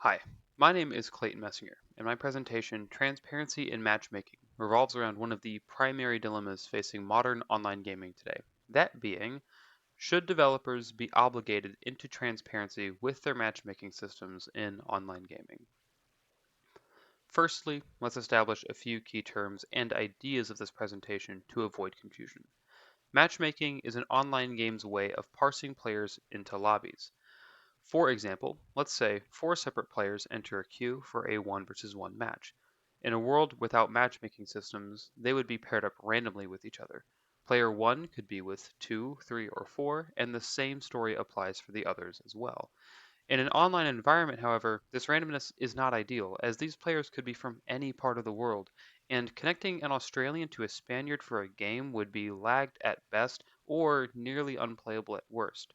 Hi, my name is Clayton Messinger, and my presentation, Transparency in Matchmaking, revolves around one of the primary dilemmas facing modern online gaming today. That being, should developers be obligated into transparency with their matchmaking systems in online gaming? Firstly, let's establish a few key terms and ideas of this presentation to avoid confusion. Matchmaking is an online game's way of parsing players into lobbies. For example, let's say four separate players enter a queue for a 1 versus 1 match. In a world without matchmaking systems, they would be paired up randomly with each other. Player 1 could be with 2, 3, or 4, and the same story applies for the others as well. In an online environment, however, this randomness is not ideal, as these players could be from any part of the world, and connecting an Australian to a Spaniard for a game would be lagged at best or nearly unplayable at worst.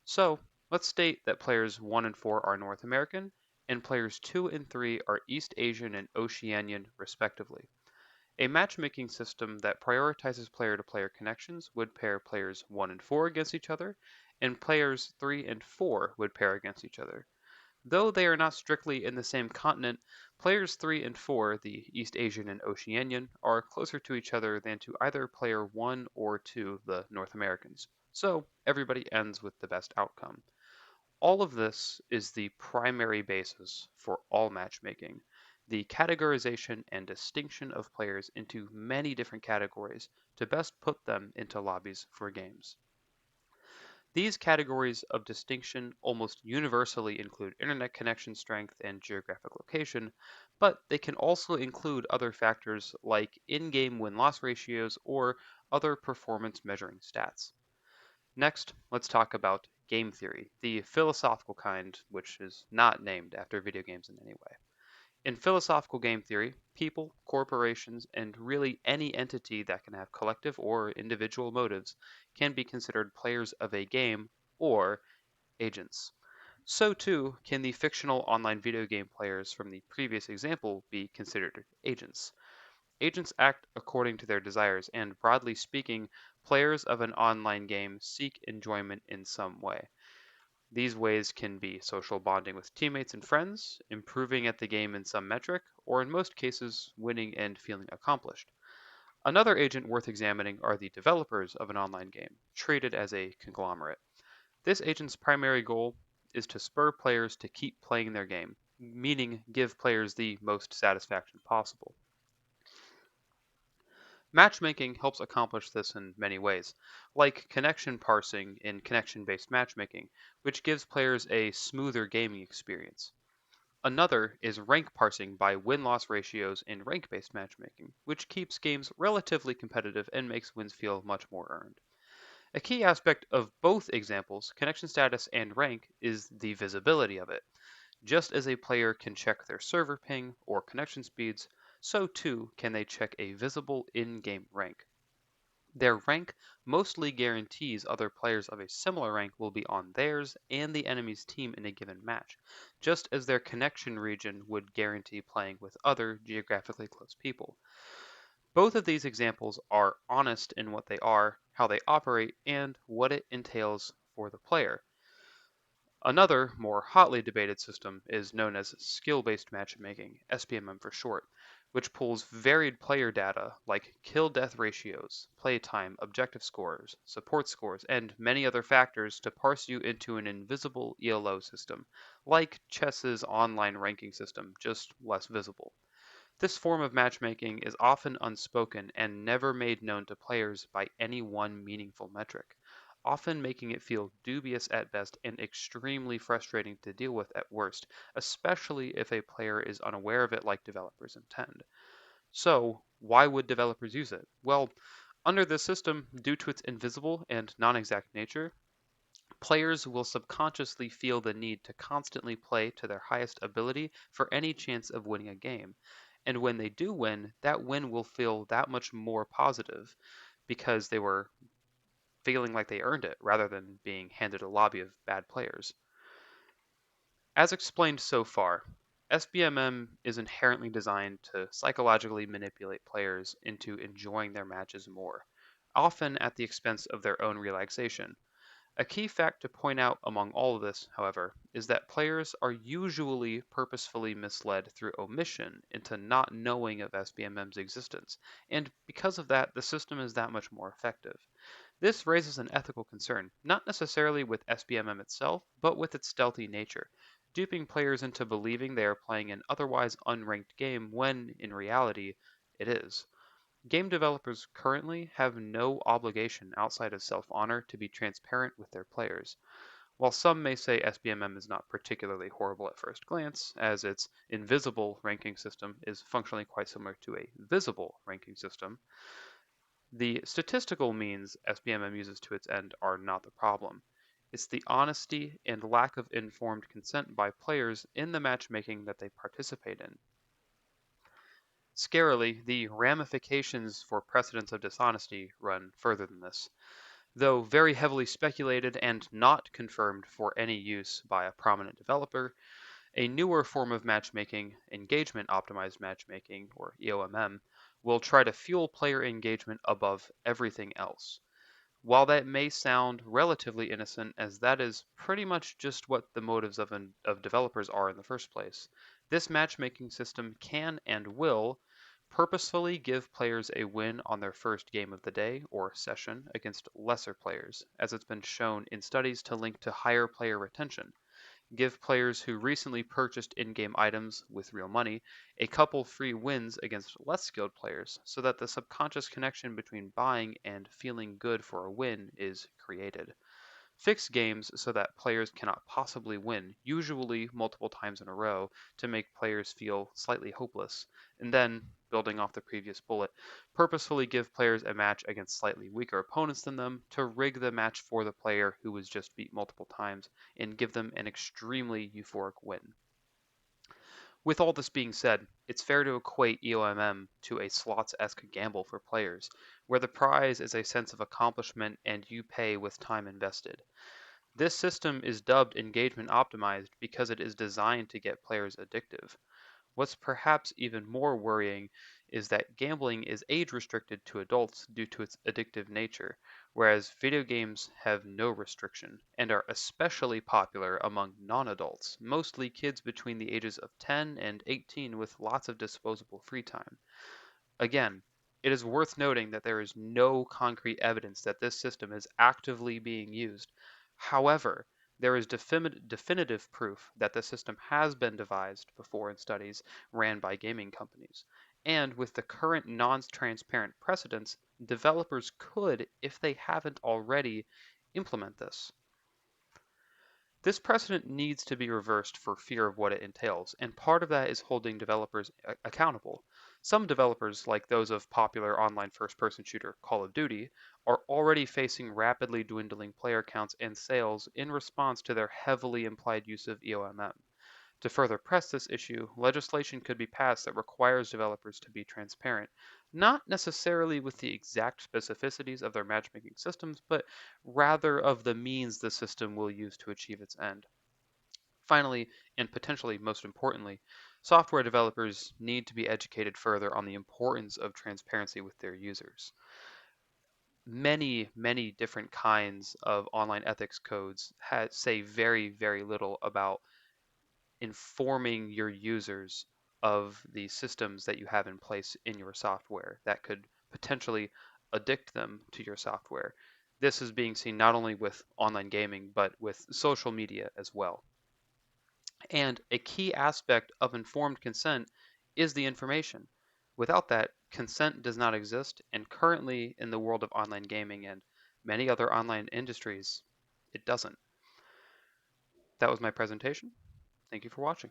So, let's state that players 1 and 4 are North American, and players 2 and 3 are East Asian and Oceanian, respectively. A matchmaking system that prioritizes player to player connections would pair players 1 and 4 against each other, and players 3 and 4 would pair against each other. Though they are not strictly in the same continent, players 3 and 4, the East Asian and Oceanian, are closer to each other than to either player 1 or 2, the North Americans. So everybody ends with the best outcome. All of this is the primary basis for all matchmaking, the categorization and distinction of players into many different categories to best put them into lobbies for games. These categories of distinction almost universally include internet connection strength and geographic location, but they can also include other factors like in-game win-loss ratios or other performance measuring stats. Next, let's talk about game theory, the philosophical kind, which is not named after video games in any way. In philosophical game theory, people, corporations, and really any entity that can have collective or individual motives can be considered players of a game or agents. So too can the fictional online video game players from the previous example be considered agents. Agents act according to their desires, and broadly speaking, players of an online game seek enjoyment in some way. These ways can be social bonding with teammates and friends, improving at the game in some metric, or in most cases, winning and feeling accomplished. Another agent worth examining are the developers of an online game, treated as a conglomerate. This agent's primary goal is to spur players to keep playing their game, meaning give players the most satisfaction possible. Matchmaking helps accomplish this in many ways, like connection parsing in connection-based matchmaking, which gives players a smoother gaming experience. Another is rank parsing by win-loss ratios in rank-based matchmaking, which keeps games relatively competitive and makes wins feel much more earned. A key aspect of both examples, connection status and rank, is the visibility of it. Just as a player can check their server ping or connection speeds, so too can they check a visible in-game rank. Their rank mostly guarantees other players of a similar rank will be on theirs and the enemy's team in a given match, just as their connection region would guarantee playing with other geographically close people. Both of these examples are honest in what they are, how they operate, and what it entails for the player. Another, more hotly debated system is known as skill-based matchmaking, SBMM for short, which pulls varied player data like kill-death ratios, playtime, objective scores, support scores, and many other factors to parse you into an invisible ELO system, like chess's online ranking system, just less visible. This form of matchmaking is often unspoken and never made known to players by any one meaningful metric, often making it feel dubious at best and extremely frustrating to deal with at worst, especially if a player is unaware of it like developers intend. So, why would developers use it? Well, under this system, due to its invisible and non-exact nature, players will subconsciously feel the need to constantly play to their highest ability for any chance of winning a game. And when they do win, that win will feel that much more positive because they were feeling like they earned it rather than being handed a lobby of bad players. As explained so far, SBMM is inherently designed to psychologically manipulate players into enjoying their matches more, often at the expense of their own relaxation. A key fact to point out among all of this, however, is that players are usually purposefully misled through omission into not knowing of SBMM's existence, and because of that, the system is that much more effective. This raises an ethical concern, not necessarily with SBMM itself, but with its stealthy nature, duping players into believing they are playing an otherwise unranked game when, in reality, it is. Game developers currently have no obligation outside of self-honor to be transparent with their players. While some may say SBMM is not particularly horrible at first glance, as its invisible ranking system is functionally quite similar to a visible ranking system, the statistical means SBMM uses to its end are not the problem. It's the honesty and lack of informed consent by players in the matchmaking that they participate in. Scarily, the ramifications for precedents of dishonesty run further than this. Though very heavily speculated and not confirmed for any use by a prominent developer, a newer form of matchmaking, engagement optimized matchmaking, or EOMM, will try to fuel player engagement above everything else. While that may sound relatively innocent, as that is pretty much just what the motives of developers are in the first place, this matchmaking system can and will purposefully give players a win on their first game of the day or session against lesser players, as it's been shown in studies to link to higher player retention. Give players who recently purchased in-game items with real money a couple free wins against less skilled players so that the subconscious connection between buying and feeling good for a win is created. Fix games so that players cannot possibly win, usually multiple times in a row, to make players feel slightly hopeless, and then, building off the previous bullet, purposefully give players a match against slightly weaker opponents than them to rig the match for the player who was just beat multiple times and give them an extremely euphoric win. With all this being said, it's fair to equate EOMM to a slots-esque gamble for players, where the prize is a sense of accomplishment and you pay with time invested. This system is dubbed engagement optimized because it is designed to get players addictive. What's perhaps even more worrying is that gambling is age restricted to adults due to its addictive nature, whereas video games have no restriction and are especially popular among non adults, mostly kids between the ages of 10 and 18 with lots of disposable free time. Again, it is worth noting that there is no concrete evidence that this system is actively being used. However, there is definitive proof that the system has been devised before in studies ran by gaming companies. And with the current non-transparent precedents, developers could, if they haven't already, implement this. This precedent needs to be reversed for fear of what it entails, and part of that is holding developers accountable. Some developers, like those of popular online first-person shooter Call of Duty, are already facing rapidly dwindling player counts and sales in response to their heavily implied use of EOMM. To further press this issue, legislation could be passed that requires developers to be transparent, not necessarily with the exact specificities of their matchmaking systems, but rather of the means the system will use to achieve its end. Finally, and potentially most importantly, software developers need to be educated further on the importance of transparency with their users. Many different kinds of online ethics codes say very little about informing your users of the systems that you have in place in your software that could potentially addict them to your software. This is being seen not only with online gaming, but with social media as well. And a key aspect of informed consent is the information. Without that, consent does not exist, and currently in the world of online gaming and many other online industries, it doesn't. That was my presentation. Thank you for watching.